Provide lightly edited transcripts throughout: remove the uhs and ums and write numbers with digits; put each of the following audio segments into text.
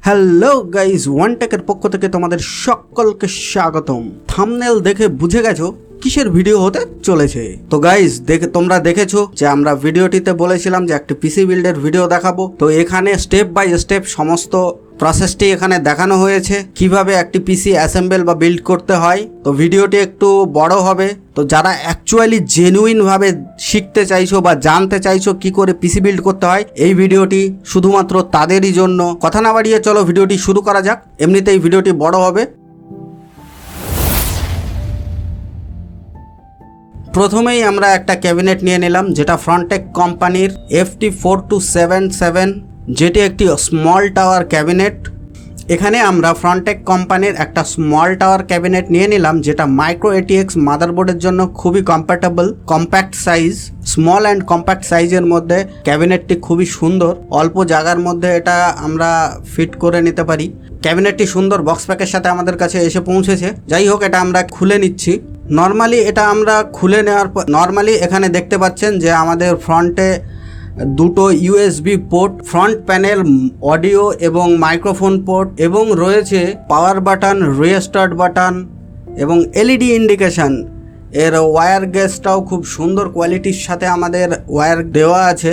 Hello guys, ওয়ানটেকের পক্ষ থেকে তোমাদের সকলকে স্বাগতম। থাম্বনেল দেখে বুঝে গেছো কিসের ভিডিও হতে চলেছে। তো গাইজ তোমরা দেখেছো যে আমরা ভিডিওটিতে বলেছিলাম যে একটা পিসি বিল্ডের ভিডিও দেখাবো। তো এখানে স্টেপ বাই স্টেপ সমস্ত প্রসেসটি এখানে দেখানো হয়েছে, কিভাবে একটি পিসি অ্যাসেম্বল বা বিল্ড করতে হয়। তো ভিডিওটি একটু বড় হবে, তো যারা অ্যাকচুয়ালি জেনুইন ভাবে শিখতে চাইছো বা জানতে চাইছো কি করে পিসি বিল্ড করতে হয়, এই ভিডিওটি শুধুমাত্র তাদেরই জন্য। কথা না বাড়িয়ে চলো ভিডিওটি শুরু করা যাক। এমনিতেই ভিডিওটি বড় হবে। প্রথমেই আমরা একটা ক্যাবিনেট নিয়ে নিলাম, যেটা ফ্রন্টেক কোম্পানির FT4277, যেটি একটি স্মল টাওয়ার ক্যাবিনেট। এখানে আমরা ফ্রন্টেক কোম্পানির একটা স্মল টাওয়ার ক্যাবিনেট নিয়ে নিলাম, যেটা মাইক্রো ATX মাদারবোর্ডের জন্য খুবই compatible. Compact size, small and compact সাইজের মধ্যে ক্যাবিনেটটি খুবই সুন্দর। অল্প জায়গার মধ্যে এটা আমরা ফিট করে নিতে পারি। ক্যাবিনেটটি সুন্দর বক্স প্যাকের সাথে আমাদের কাছে এসে পৌঁছেছে। যাই হোক, এটা আমরা খুলে নিচ্ছি। নর্মালি এটা আমরা খুলে নেওয়ার পর নর্মালি এখানে দেখতে পাচ্ছেন যে আমাদের ফ্রন্টে দুটো USB port, front panel, audio এবং মাইক্রোফোন পোর্ট, এবং রয়েছে পাওয়ার বাটন, রিস্টার্ট বাটন এবং LED ইন্ডিকেশন। এর ওয়্যার গেজটাও খুব সুন্দর কোয়ালিটির সাথে আমাদের ওয়্যার দেওয়া আছে।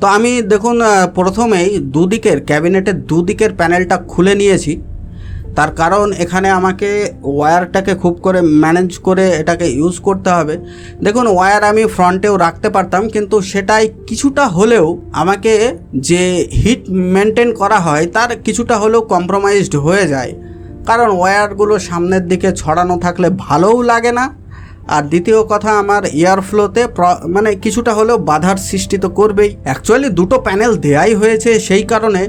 তো আমি দেখুন প্রথমেই ক্যাবিনেটের দুদিকের প্যানেলটা খুলে নিয়েছি। তার কারণ এখানে আমাকে ওয়্যারটাকে খুব করে ম্যানেজ করে এটাকে ইউজ করতে হবে। দেখুন, ওয়্যার আমি ফ্রন্টেও রাখতে পারতাম, কিন্তু সেটাই কিছুটা হলেও আমাকে যে হিট মেনটেন করা হয় তার কিছুটা হলেও কম্প্রোমাইজড হয়ে যায়। কারণ ওয়্যারগুলো সামনের দিকে ছড়ানো থাকলে ভালোও লাগে না। আর দ্বিতীয় কথা, আমার এয়ারফ্লোতে মানে কিছুটা হলেও বাধার সৃষ্টি তো করবেই। অ্যাকচুয়ালি দুটো প্যানেল দেয়াই হয়েছে সেই কারণে,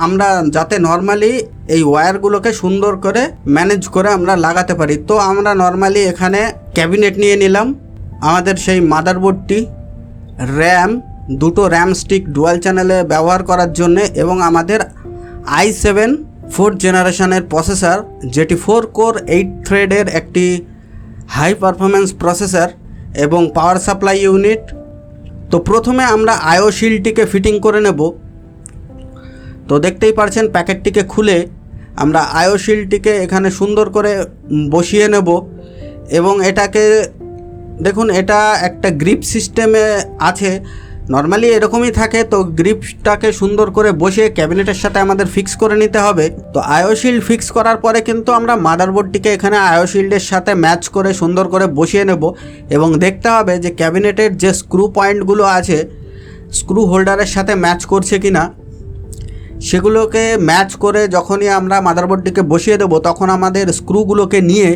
আমরা যাতে নর্মালি এই ওয়্যারগুলোকে সুন্দর করে ম্যানেজ করে আমরা লাগাতে পারি। তো আমরা নর্মালি এখানে ক্যাবিনেট নিয়ে নিলাম, আমাদের সেই মাদারবোর্ডটি, র্যাম, দুটো র্যাম স্টিক ডুয়াল চ্যানেলে ব্যবহার করার জন্যে, এবং আমাদের i7 4th জেনারেশনের প্রসেসর, যেটি 4 কোর 8 থ্রেডের একটি হাই পারফরমেন্স প্রসেসর, এবং পাওয়ার সাপ্লাই ইউনিট। তো প্রথমে আমরা আইও শিল্ডটিকে ফিটিং করে নেব। তো দেখতেই পারছেন প্যাকেটটিকে খুলে আমরা আইও শিল্ডটিকে এখানে সুন্দর করে বসিয়ে নেব। এবং এটাকে দেখুন, এটা একটা গ্রিপ সিস্টেমে আছে, নর্মালি এরকমই থাকে। তো গ্রিপটাকে সুন্দর করে বসিয়ে ক্যাবিনেটের সাথে আমাদের ফিক্স করে নিতে হবে। তো আইও শিল্ড ফিক্স করার পরে কিন্তু আমরা মাদারবোর্ডটিকে এখানে আইও শিল্ডের সাথে ম্যাচ করে সুন্দর করে বসিয়ে নেব। এবং দেখতে হবে যে ক্যাবিনেটের যে স্ক্রু পয়েন্টগুলো আছে স্ক্রু হোল্ডারের সাথে ম্যাচ করছে কি না। সেগুলোকে ম্যাচ করে যখনই আমরা মাদারবোর্ডটিকে বসিয়ে দেব, তখন আমাদের স্ক্রুগুলোকে নিয়ে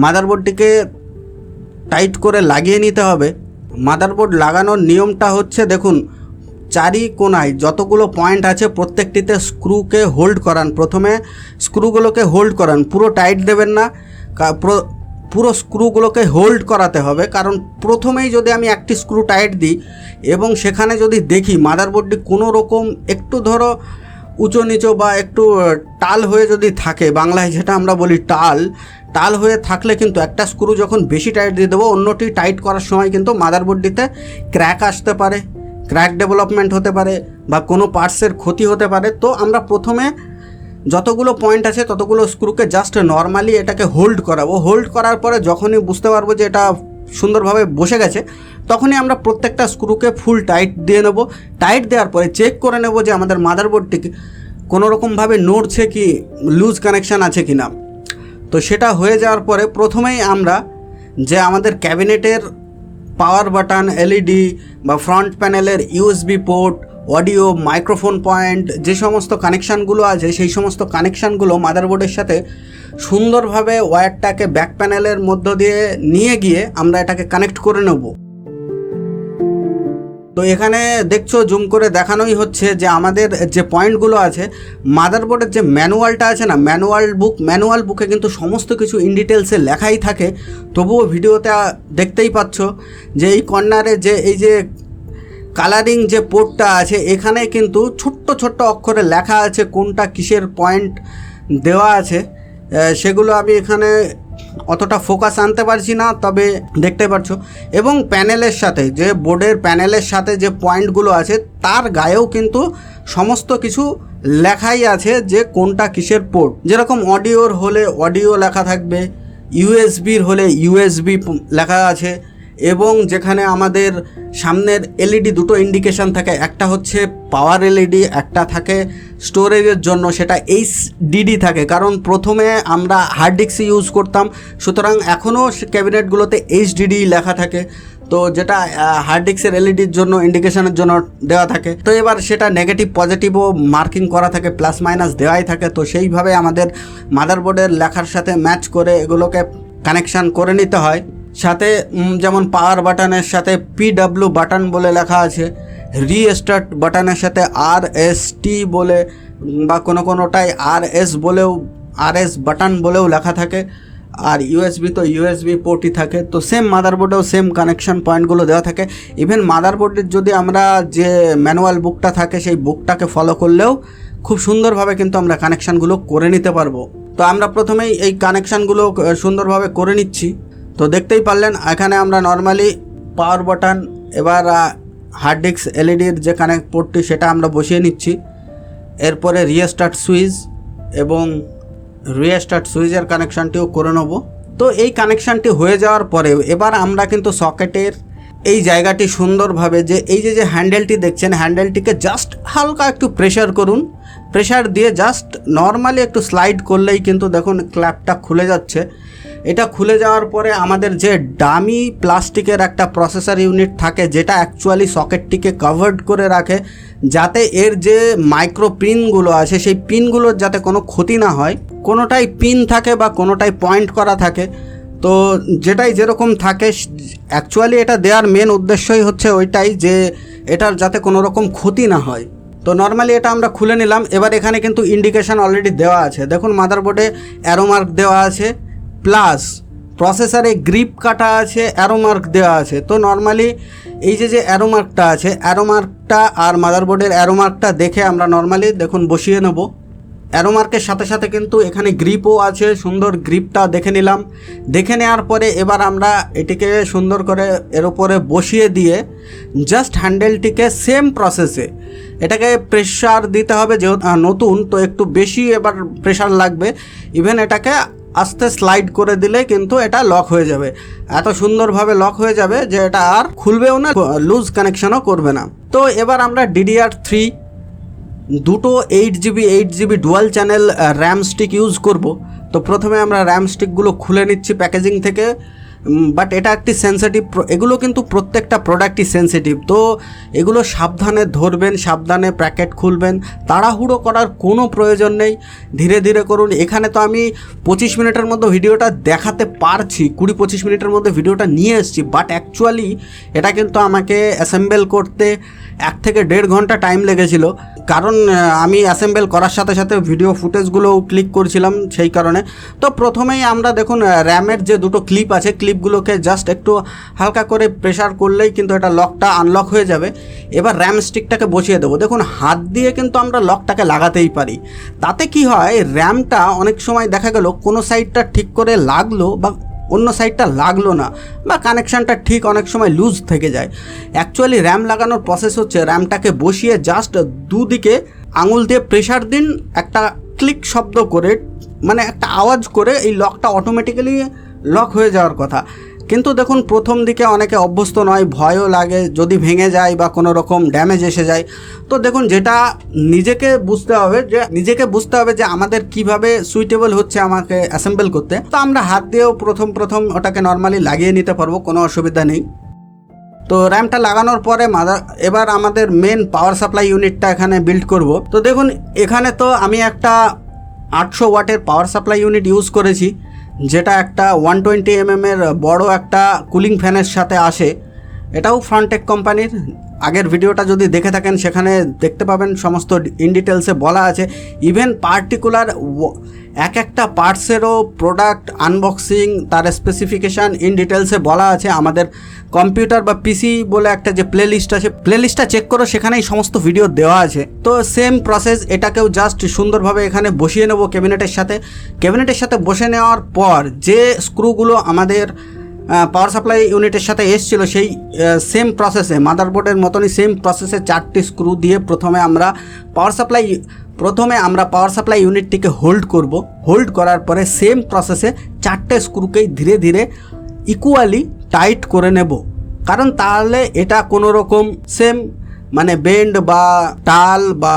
মাদারবোর্ডটিকে টাইট করে লাগিয়ে নিতে হবে। মাদারবোর্ড লাগানোর নিয়মটা হচ্ছে, দেখুন, চারি কোণায় যতগুলো পয়েন্ট আছে প্রত্যেকটিতে স্ক্রুকে হোল্ড করান। প্রথমে স্ক্রুগুলোকে হোল্ড করান, পুরো টাইট দেবেন না, পুরো স্ক্রুগুলোকে হোল্ড করাতে হবে। কারণ প্রথমেই যদি আমি একটি স্ক্রু টাইট দিই এবং সেখানে যদি দেখি মাদারবোর্ডটি কোনো রকম একটু ধরো উঁচু নিচু বা একটু টাল হয়ে যদি থাকে, বাংলায় যেটা আমরা বলি টাল হয়ে থাকলে কিন্তু একটা স্ক্রু যখন বেশি টাইট দিয়ে দেবো, অন্যটি টাইট করার সময় কিন্তু মাদারবোর্ডটিতে ক্র্যাক আসতে পারে, ক্র্যাক ডেভেলপমেন্ট হতে পারে, বা কোনো পার্টসের ক্ষতি হতে পারে। তো আমরা প্রথমে যতগুলো পয়েন্ট আছে ততগুলো স্ক্রুকে জাস্ট নর্মালি এটাকে হোল্ড করাবো। হোল্ড করার পরে যখনই বুঝতে পারবো যে এটা সুন্দরভাবে বসে গেছে, তখনই আমরা প্রত্যেকটা স্ক্রুকে ফুল টাইট দিয়ে নেব। টাইট দেওয়ার পরে চেক করে নেব যে আমাদের মাদারবোর্ডটি কোনো রকমভাবে নড়ছে কি, লুজ কানেকশান আছে কি না। তো সেটা হয়ে যাওয়ার পরে প্রথমেই আমরা যে আমাদের ক্যাবিনেটের পাওয়ার বাটন, LED বা ফ্রন্ট প্যানেলের USB port, audio, microphone point, যে সমস্ত কানেকশানগুলো আছে সেই সমস্ত কানেকশানগুলো মাদারবোর্ডের সাথে সুন্দরভাবে ওয়্যারটাকে ব্যাক প্যানেলের মধ্য দিয়ে নিয়ে গিয়ে আমরা এটাকে কানেক্ট করে নেব। তো এখানে দেখছো জুম করে দেখানোই হচ্ছে যে আমাদের যে পয়েন্টগুলো আছে, মাদারবোর্ডের যে ম্যানুয়ালটা আছে না, ম্যানুয়াল বুকে কিন্তু সমস্ত কিছু ইন ডিটেলসে লেখাই থাকে। তবুও ভিডিওতে দেখতেই পাচ্ছ যে এই কর্নারে যে এই যে কালারিং যে পোর্টটা আছে, এখানে কিন্তু ছোট্ট ছোট্ট অক্ষরে লেখা আছে কোনটা কিসের পয়েন্ট দেওয়া আছে। সেগুলো আমি এখানে অতটা ফোকাস আনতে পারছি না, তবে দেখতে পাচ্ছো। এবং প্যানেলের সাথে বোর্ডের প্যানেলের সাথে যে পয়েন্টগুলো আছে তার গায়েও কিন্তু সমস্ত কিছু লেখাই আছে যে কোনটা কিসের পোর্ট। যেরকম অডিওর হলে অডিও লেখা থাকবে, ইউএসবির হলে ইউএসবি লেখা আছে, এবং যেখানে আমাদের সামনের এলইডি দুটো ইন্ডিকেশন থাকে, একটা হচ্ছে পাওয়ার এলইডি, একটা থাকে স্টোরেজের জন্য, সেটা এইচডিডি থাকে, কারণ প্রথমে আমরা হার্ড ডিস্ক ইউজ করতাম, সুতরাং এখনও ক্যাবিনেটগুলোতে এইচডিডি লেখা থাকে, তো যেটা হার্ড ডিস্কের এলইডির জন্য ইন্ডিকেশনের জন্য দেওয়া থাকে। তো এবার সেটা নেগেটিভ পজিটিভও মার্কিং করা থাকে, প্লাস মাইনাস দেওয়াই থাকে। তো সেইভাবে আমাদের মাদারবোর্ডের লেখার সাথে ম্যাচ করে এগুলোকে কানেকশান করে নিতে হয়। সাথে যেমন পাওয়ার বাটনের সাথে পিডব্লিউ বাটন বলে লেখা আছে, রিস্টার্ট বাটনের সাথে আরএসটি বলে বা কোনোটাই আরএস বলেও, আরএস বাটন বলেও লেখা থাকে। আর ইউএসবি তো ইউএসবি পোর্টই থাকে। তো সেম মাদারবোর্ডেও সেম কানেকশান পয়েন্টগুলো দেওয়া থাকে। ইভেন মাদারবোর্ডের যদি আমরা যে ম্যানুয়াল বুকটা থাকে সেই বুকটাকে ফলো করলেও খুব সুন্দরভাবে কিন্তু আমরা কানেকশানগুলো করে নিতে পারবো। তো আমরা প্রথমেই এই কানেকশানগুলো সুন্দরভাবে করে নিচ্ছি। তো দেখতেই পারলেন এখানে আমরা নর্মালি পাওয়ার বাটন, এবার হার্ড ডিস্ক এলইডির যে কানেক্ট পোর্টটি সেটা আমরা বসিয়ে নিচ্ছি। এরপরে রিস্টার্ট সুইচ এবং রিস্টার্ট সুইচের কানেকশানটিও করে নেব। তো এই কানেকশানটি হয়ে যাওয়ার পরে এবার আমরা কিন্তু সকেটের এই জায়গাটি সুন্দরভাবে যে এই যে হ্যান্ডেলটি দেখছেন, হ্যান্ডেলটিকে জাস্ট হালকা একটু প্রেশার করুন। প্রেশার দিয়ে জাস্ট নর্মালি একটু স্লাইড করলেই কিন্তু দেখুন ক্ল্যাপটা খুলে যাচ্ছে। এটা খুলে যাওয়ার পরে আমাদের যে ডামি প্লাস্টিকের একটা প্রসেসর ইউনিট থাকে, যেটা অ্যাকচুয়ালি সকেটটিকে কভার্ড করে রাখে, যাতে এর যে মাইক্রো পিনগুলো আছে সেই পিনগুলোর যাতে কোনো ক্ষতি না হয়। কোনোটাই পিন থাকে বা কোনোটাই পয়েন্ট করা থাকে, তো যেটাই যেরকম থাকে অ্যাকচুয়ালি এটা দেওয়ার মেন উদ্দেশ্যই হচ্ছে ওইটাই, যে এটার যাতে কোনো রকম ক্ষতি না হয়। তো নর্মালি এটা আমরা খুলে নিলাম। এবার এখানে কিন্তু ইন্ডিকেশান অলরেডি দেওয়া আছে, দেখুন মাদারবোর্ডে অ্যারো মার্ক দেওয়া আছে, প্লাস প্রসেসরে গ্রিপ কাটা আছে, অ্যারো মার্ক দেওয়া আছে। তো নর্মালি এই যে অ্যারো মার্কটা আছে, অ্যারো মার্কটা আর মাদারবোর্ডের অ্যারো মার্কটা দেখে আমরা নর্মালি দেখুন বসিয়ে নেব। অ্যারো মার্কের সাথে সাথে কিন্তু এখানে গ্রিপও আছে, সুন্দর গ্রিপটা দেখে নিলাম। দেখে নেওয়ার পরে এবার আমরা এটিকে সুন্দর করে এর উপরে বসিয়ে দিয়ে জাস্ট হ্যান্ডেলটিকে সেম প্রসেসে এটাকে প্রেশার দিতে হবে, যেহেতু নতুন তো একটু বেশি এবার প্রেশার লাগবে। ইভেন এটাকে আস্তে স্লাইড করে দিলে কিন্তু এটা লক হয়ে যাবে, এত সুন্দরভাবে লক হয়ে যাবে যে এটা আর খুলবেও না, লুজ কানেকশনও করবে না। তো এবার আমরা DDR3 দুটো 8GB dual channel RAM stick use করব। তো প্রথমে আমরা র্যাম স্টিকগুলো খুলে নিচ্ছি প্যাকেজিং থেকে, বাট এটা একটি সেন্সিটিভ, এগুলো কিন্তু প্রত্যেকটা প্রোডাক্টই সেন্সিটিভ, তো এগুলো সাবধানে ধরবেন, সাবধানে প্যাকেট খুলবেন, তাড়াহুড়ো করার কোনো প্রয়োজন নেই, ধীরে ধীরে করুন। এখানে তো আমি 25 মিনিটের মধ্যে ভিডিওটা দেখাতে পারছি, 20-25 মিনিটের মধ্যে ভিডিওটা নিয়ে এসেছি, বাট অ্যাকচুয়ালি এটা কিন্তু আমাকে অ্যাসেম্বল করতে 1 থেকে 1.5 ঘন্টা টাইম লেগেছিল, কারণ আমি অ্যাসেম্বল করার সাথে সাথে ভিডিও ফুটেজগুলোও ক্লিক করছিলাম সেই কারণে। তো প্রথমেই আমরা দেখুন র্যামের যে দুটো ক্লিপ আছে, ক্লিপগুলোকে জাস্ট একটু হালকা করে প্রেশার করলেই কিন্তু এটা লকটা আনলক হয়ে যাবে। এবার র্যাম স্টিকটাকে বসিয়ে দেবো। দেখুন হাত দিয়ে কিন্তু আমরা লকটাকে লাগাতেই পারি, তাতে কি হয় র্যামটা অনেক সময় দেখা গেল কোনো সাইডটা ঠিক করে লাগলো বা অন্য সাইডটা লাগলো না, বা কানেকশানটা ঠিক অনেক সময় লুজ থেকে যায়। অ্যাকচুয়ালি র্যাম লাগানোর প্রসেস হচ্ছে র্যামটাকে বসিয়ে জাস্ট দুদিকে আঙুল দিয়ে প্রেশার দিন, একটা ক্লিক শব্দ করে, মানে একটা আওয়াজ করে এই লকটা অটোমেটিক্যালি লক হয়ে যাওয়ার কথা। কিন্তু দেখুন প্রথম দিকে অনেকে অভ্যস্ত নয়, ভয়ও লাগে যদি ভেঙে যায় বা কোনো রকম ড্যামেজ এসে যায়। তো দেখুন যেটা নিজেকে বুঝতে হবে যে আমাদের কিভাবে সুইটেবল হচ্ছে আমাকে অ্যাসেম্বল করতে। তো আমরা হাত দিয়েও প্রথম ওটাকে নর্মালি লাগিয়ে নিতে পারবো, কোনো অসুবিধা নেই। তো র্যামটা লাগানোর পরে এবার আমাদের মেন পাওয়ার সাপ্লাই ইউনিটটা এখানে বিল্ড করব। তো দেখুন এখানে তো আমি একটা 800 ওয়াটের পাওয়ার সাপ্লাই ইউনিট ইউজ করেছি, যেটা একটা 120 mm এর বড় একটা কুলিং ফ্যানের সাথে আসে। এটাও ফ্রন্টেক কোম্পানির। আগের ভিডিওটা যদি দেখে থাকেন সেখানে দেখতে পাবেন সমস্ত ইন ডিটেলসে বলা আছে। ইভেন পার্টিকুলার একটা পার্টসেরও প্রোডাক্ট আনবক্সিং, তার স্পেসিফিকেশান ইন ডিটেলসে বলা আছে। আমাদের কম্পিউটার বা পিসি বলে একটা যে প্লেলিস্ট আছে, প্লেলিস্টটা চেক করো, সেখানেই সমস্ত ভিডিও দেওয়া আছে। তো সেম প্রসেস, এটাকেও জাস্ট সুন্দরভাবে এখানে বসিয়ে নেব ক্যাবিনেটের সাথে বসে নেওয়ার পর যে স্ক্রুগুলো আমাদের পাওয়ার সাপ্লাই ইউনিটের সাথে এসেছিলো সেই সেম প্রসেসে, মাদারবোর্ডের মতনই সেম প্রসেসে 4টি স্ক্রু দিয়ে প্রথমে আমরা পাওয়ার সাপ্লাই প্রথমে আমরা পাওয়ার সাপ্লাই ইউনিটটিকে হোল্ড করব। হোল্ড করার পরে সেম প্রসেসে 4টে স্ক্রুকেই ধীরে ধীরে ইকুয়ালি টাইট করে নেব, কারণ তাহলে এটা কোনো রকম সেম মানে বেন্ড বা টাল বা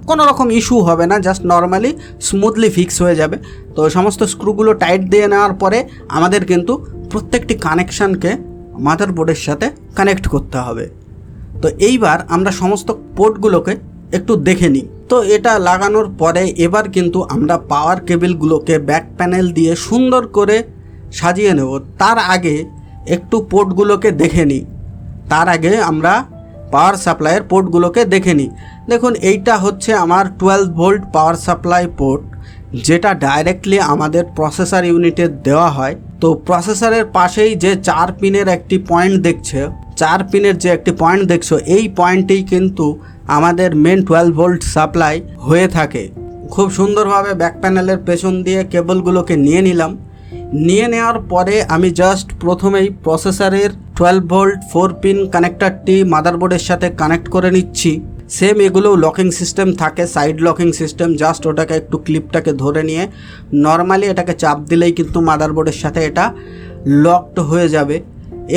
কোনো রকম ইস্যু হবে না, জাস্ট নর্মালি স্মুথলি ফিক্স হয়ে যাবে। তো সমস্ত স্ক্রুগুলো টাইট দিয়ে নেওয়ার পরে আমাদের কিন্তু প্রত্যেকটি কানেকশানকে মাদারবোর্ডের সাথে কানেক্ট করতে হবে। তো এইবার আমরা সমস্ত পোর্টগুলোকে একটু দেখে নিই। তো এটা লাগানোর পরে এবার কিন্তু আমরা পাওয়ার কেবিলগুলোকে ব্যাক প্যানেল দিয়ে সুন্দর করে সাজিয়ে নেব। তার আগে একটু পোর্টগুলোকে দেখে নিই। তার আগে আমরা পাওয়ার সাপ্লাইয়ের পোর্টগুলোকে দেখে নিই। দেখুন, এইটা হচ্ছে আমার 12 ভোল্ট পাওয়ার সাপ্লাই পোর্ট, যেটা ডাইরেক্টলি আমাদের প্রসেসর ইউনিটে দেওয়া হয়। তো প্রসেসরের পাশেই যে 4 পিনের একটি পয়েন্ট দেখছে, 4 পিনের যে একটি পয়েন্ট দেখছো, এই পয়েন্টেই কিন্তু আমাদের মেন 12 ভোল্ট সাপ্লাই হয়ে থাকে। খুব সুন্দরভাবে ব্যাক প্যানেলের পেছন দিয়ে কেবলগুলোকে নিয়ে নিলাম। নিয়ে নেওয়ার পরে আমি জাস্ট প্রথমেই প্রসেসরের 12 ভোল্ট 4 পিন কানেক্টরটি মাদারবোর্ডের সাথে কানেক্ট করে নিচ্ছি। সেম এগুলোও লকিং সিস্টেম থাকে, সাইড লকিং সিস্টেম। জাস্ট ওটাকে একটু ক্লিপটাকে ধরে নিয়ে নর্মালি এটাকে চাপ দিলেই কিন্তু মাদারবোর্ডের সাথে এটা লকড হয়ে যাবে।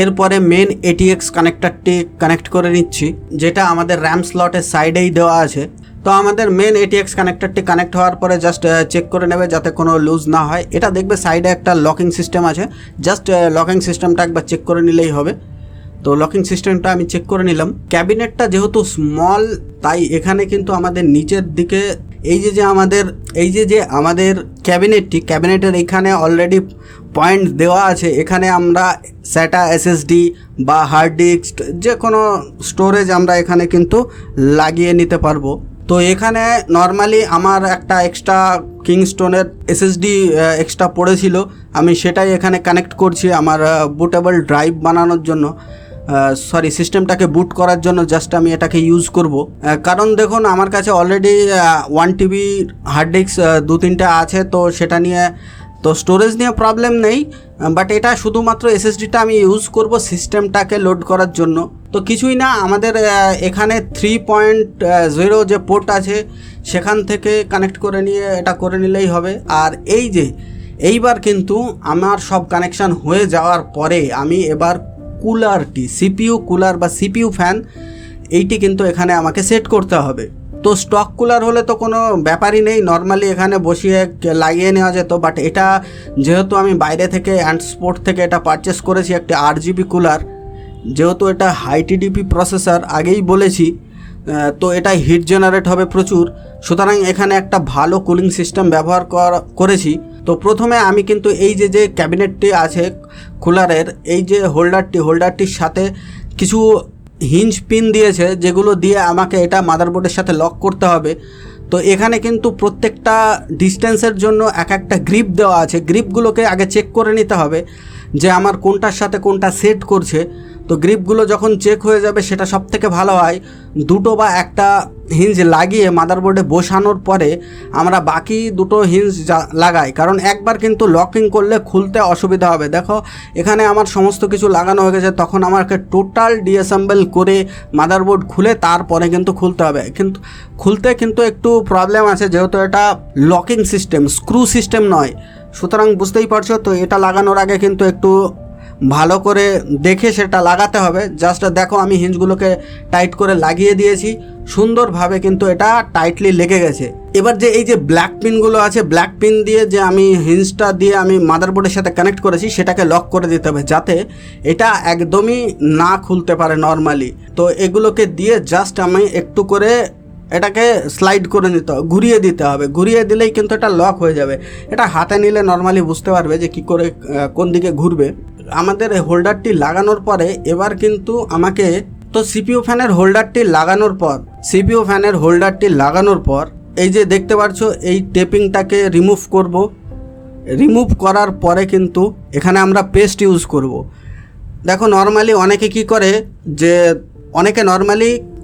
এরপরে মেন ATX কানেক্টরটি কানেক্ট করে নিচ্ছি, যেটা আমাদের র্যাম স্লটের সাইডেই দেওয়া আছে। তো আমাদের মেন ATX কানেক্টরটি কানেক্ট হওয়ার পরে জাস্ট চেক করে নেবে যাতে কোনো লুজ না হয়। এটা দেখবে সাইডে একটা লকিং সিস্টেম আছে, জাস্ট লকিং সিস্টেমটা একবার চেক করে নিলেই হবে। তো লকিং সিস্টেমটা আমি চেক করে নিলাম। ক্যাবিনেটটা যেহেতু স্মল, তাই এখানে কিন্তু আমাদের নিচের দিকে এই যে আমাদের ক্যাবিনেটের এখানে অলরেডি পয়েন্ট দেওয়া আছে। এখানে আমরা SATA SSD বা হার্ড ডিস্ক যে কোনো স্টোরেজ আমরা এখানে কিন্তু লাগিয়ে নিতে পারবো। তো এখানে নর্মালি আমার একটা এক্সট্রা কিংস্টোনের SSD এক্সট্রা পড়েছিল, আমি সেটাই এখানে কানেক্ট করছি আমার বুটেবল ড্রাইভ বানানোর জন্য, সিস্টেমটাকে বুট করার জন্য জাস্ট আমি এটাকে ইউজ করব। কারণ দেখুন, আমার কাছে অলরেডি 1 TB হার্ড ডিস্ক 2-3টা আছে, তো সেটা নিয়ে তো স্টোরেজ নিয়ে প্রবলেম নেই। বাট এটা শুধুমাত্র SSDটা আমি ইউজ করব সিস্টেমটাকে লোড করার জন্য। তো কিছুই না, আমাদের এখানে 3.0 যে পোর্ট আছে সেখান থেকে কানেক্ট করে নিয়ে এটা করে নিলেই হবে। আর এইবার কিন্তু আমার সব কানেকশান হয়ে যাওয়ার পরে আমি এবার কুলারটি, CPU কুলার বা CPU ফ্যান, এইটি কিন্তু এখানে আমাকে সেট করতে হবে। তো স্টক কুলার হলে তো কোনো ব্যাপারই নেই, নর্মালি এখানে বসিয়ে লাগিয়ে নেওয়া যেত। বাট এটা যেহেতু আমি বাইরে থেকে স্পোর্ট থেকে এটা পারচেস করেছি, একটি 8GB কুলার, যেহেতু এটা হাই TDP প্রসেসর আগেই বলেছি, তো এটা হিট জেনারেট হবে প্রচুর, সুতরাং এখানে একটা ভালো কুলিং সিস্টেম ব্যবহার করেছি। তো প্রথমে আমি কিন্তু এই যে ক্যাবিনেটটি আছে কুলারের, এই যে হোল্ডারটির সাথে কিছু হিঞ্জ পিন দিয়েছে, যেগুলো দিয়ে আমাকে এটা মাদারবোর্ডের সাথে লক করতে হবে। তো এখানে কিন্তু প্রত্যেকটা ডিস্টেন্সের জন্য একটা গ্রিপ দেওয়া আছে। গ্রিপগুলোকে আগে চেক করে নিতে হবে যে আমার কোনটার সাথে কোনটা সেট করছে। তো গ্রিপগুলো যখন চেক হয়ে যাবে সেটা সব থেকে ভালো হয় 2টো বা 1টা হিঞ্জ লাগিয়ে মাদারবোর্ডে বসানোর পরে আমরা বাকি 2টো হিঞ্জ লাগাই, কারণ একবার কিন্তু লকিং করলে খুলতে অসুবিধা হবে। দেখো, এখানে আমার সমস্ত কিছু লাগানো হয়ে গেছে, তখন আমাকে টোটাল ডিঅ্যাসেম্বল করে মাদারবোর্ড খুলে তারপরে কিন্তু খুলতে হবে। কিন্তু খুলতে কিন্তু একটু প্রবলেম আছে, যেহেতু এটা লকিং সিস্টেম, স্ক্রু সিস্টেম নয়, সুতরাং বুঝতেই পারছো। তো এটা লাগানোর আগে কিন্তু একটু ভালো করে দেখে সেটা লাগাতে হবে। জাস্ট দেখো, আমি হিঞ্জগুলোকে টাইট করে লাগিয়ে দিয়েছি, সুন্দরভাবে কিন্তু এটা টাইটলি লেগে গেছে। এবার যে এই যে ব্ল্যাক পিনগুলো আছে, ব্ল্যাক পিন দিয়ে যে আমি হিঞ্জটা দিয়ে আমি মাদারবোর্ডের সাথে কানেক্ট করেছি সেটাকে লক করে দিতে হবে, যাতে এটা একদমই না খুলতে পারে নর্মালি। তো এগুলোকে দিয়ে জাস্ট আমি একটু করে এটাকে স্লাইড করে ঘুরিয়ে দিতে হবে। ঘুরিয়ে দিলেই কিন্তু এটা লক হয়ে যাবে। এটা হাতে নিলে নর্মালি বুঝতে পারবে যে কি করে কোন দিকে ঘুরবে। আমাদের হোল্ডারটি লাগানোর পরে এবার কিন্তু আমাকে তো CPU ফ্যানের হোল্ডারটি লাগানোর পর এই যে দেখতে পাচ্ছ, এই টেপিংটাকে রিমুভ করব। রিমুভ করার পরে কিন্তু এখানে আমরা পেস্ট ইউজ করব। দেখো, নর্মালি অনেকে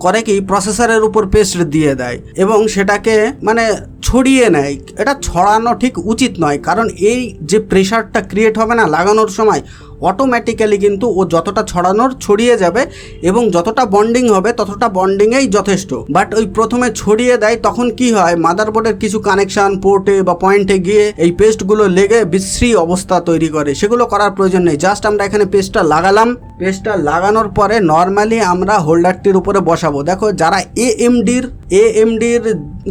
করে কি প্রসেসরের উপর পেস্ট দিয়ে দেয় এবং সেটাকে মানে ছড়িয়ে নেয়। এটা ছড়ানো ঠিক উচিত নয়, কারণ এই যে প্রেশারটা ক্রিয়েট হবে না লাগানোর সময়, অটোমেটিক্যালি কিন্তু ও যতটা ছড়ানোর ছড়িয়ে যাবে এবং যতটা বন্ডিং হবে ততটা বন্ডিংয়েই যথেষ্ট। বাট ওই প্রথমে ছড়িয়ে দেয় তখন কি হয়, মাদারবোর্ডের কিছু কানেকশন পোর্টে বা পয়েন্টে গিয়ে এই পেস্টগুলো লেগে বিশ্রী অবস্থা তৈরি করে, সেগুলো করার প্রয়োজন নেই। জাস্ট আমরা এখানে পেস্টটা লাগালাম, পেস্টটা লাগানোর পরে নর্মালি আমরা হোল্ডারটির উপরে বসাবো। দেখো যারা এএমডির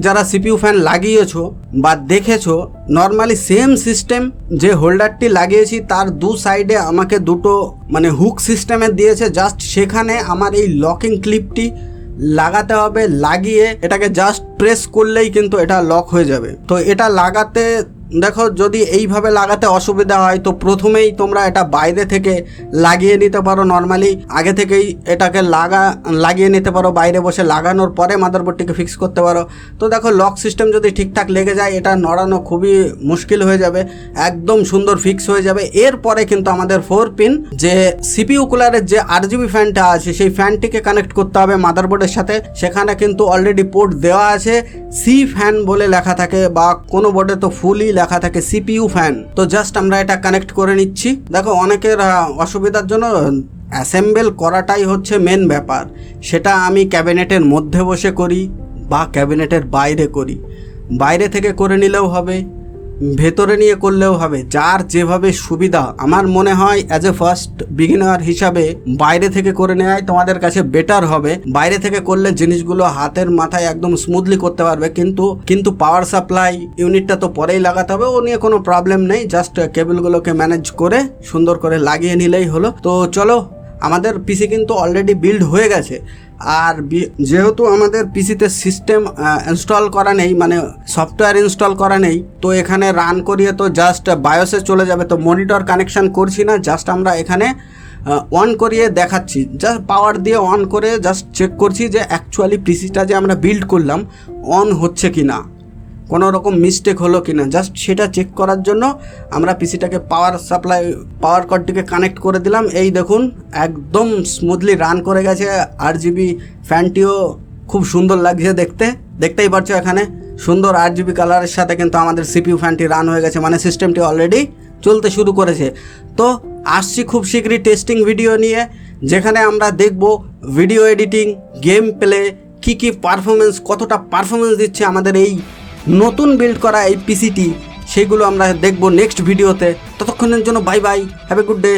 যারা সিপিইউ ফ্যান লাগিয়েছো বা দেখেছো, নর্মালি সেম সিস্টেম যে হোল্ডারটি লাগিয়েছি তার দু সাইডে আমাকে দুটো মানে হুক সিস্টেমের দিয়েছে। জাস্ট সেখানে আমার এই লকিং ক্লিপটি লাগাতে হবে, লাগিয়ে এটাকে জাস্ট প্রেস করলেই কিন্তু এটা লক হয়ে যাবে। তো এটা লাগাতে দেখো যদি এইভাবে লাগাতে অসুবিধা হয় তো প্রথমেই তোমরা এটা বাইরে থেকে লাগিয়ে নিতে পারো। নর্মালি আগে থেকেই এটাকে লাগিয়ে নিতে পারো, বাইরে বসে লাগানোর পরে মাদারবোর্ডটিকে ফিক্স করতে পারো। তো দেখো লক সিস্টেম যদি ঠিকঠাক লেগে যায় এটা নড়ানো খুবই মুশকিল হয়ে যাবে, একদম সুন্দর ফিক্স হয়ে যাবে। এরপরে কিন্তু আমাদের 4 পিন যে সিপিইউ কুলারের যে RGB ফ্যানটা আছে সেই ফ্যানটিকে কানেক্ট করতে হবে মাদারবোর্ডের সাথে। সেখানে কিন্তু অলরেডি পোর্ট দেওয়া আছে, সি ফ্যান বলে লেখা থাকে বা কোনো বোর্ডে তো ফুলই লেখা থাকে সিপিইউ ফ্যান। তো জাস্ট আমরা এটা কানেক্ট করে নিচ্ছি। দেখো অনেকের অসুবিধার জন্য অ্যাসেম্বল করাটাই হচ্ছে মেন ব্যাপার, সেটা আমি ক্যাবিনেটের মধ্যে বসে করি বা ক্যাবিনেটের বাইরে করি। বাইরে থেকে করে নিলেও হবে, ভেতরে নিয়ে করলেও হবে, যার যেভাবে সুবিধা। আমার মনে হয় অ্যাজ এ ফার্স্ট বিগিনার হিসাবে বাইরে থেকে করে নেওয়াই তোমাদের কাছে বেটার হবে। বাইরে থেকে করলে জিনিসগুলো হাতের মাথায় একদম স্মুথলি করতে পারবে। কিন্তু পাওয়ার সাপ্লাই ইউনিটটা তো পরেই লাগাতে হবে, ও নিয়ে কোনো প্রবলেম নেই। জাস্ট কেবলগুলোকে ম্যানেজ করে সুন্দর করে লাগিয়ে নিলেই হলো। তো চলো, আমাদের পিসি কিন্তু অলরেডি বিল্ড হয়ে গেছে। আর যেহেতু আমাদের পিসিতে সিস্টেম ইনস্টল করা নেই, মানে সফটওয়্যার ইনস্টল করা নেই, তো এখানে রান করিয়ে তো জাস্ট বায়োসে চলে যাবে। তো মনিটর কানেকশান করছি না, জাস্ট আমরা এখানে অন করিয়ে দেখাচ্ছি। জাস্ট পাওয়ার দিয়ে অন করে জাস্ট চেক করছি যে অ্যাকচুয়ালি পিসিটা যে আমরা বিল্ড করলাম অন হচ্ছে কি না, কোনো রকম মিস্টেক হলো কি না, জাস্ট সেটা চেক করার জন্য আমরা পিসিটাকে পাওয়ার কর্ডটিকে কানেক্ট করে দিলাম। এই দেখুন একদম স্মুথলি রান করে গেছে। RGB ফ্যানটিও খুব সুন্দর লাগছে দেখতেই পাচ্ছ এখানে সুন্দর RGB কালারের সাথে কিন্তু আমাদের সিপিইউ ফ্যানটি রান হয়ে গেছে, মানে সিস্টেমটি অলরেডি চলতে শুরু করেছে। তো আসছি খুব শীঘ্রই টেস্টিং ভিডিও নিয়ে, যেখানে আমরা দেখব ভিডিও এডিটিং, গেম প্লে, কী পারফরমেন্স, কতটা পারফরমেন্স দিচ্ছে আমাদের এই নতুন বিল্ড করা এই পিসিটি, সেইগুলো আমরা দেখব নেক্সট ভিডিওতে। ততক্ষণের জন্য bye bye, have a good day.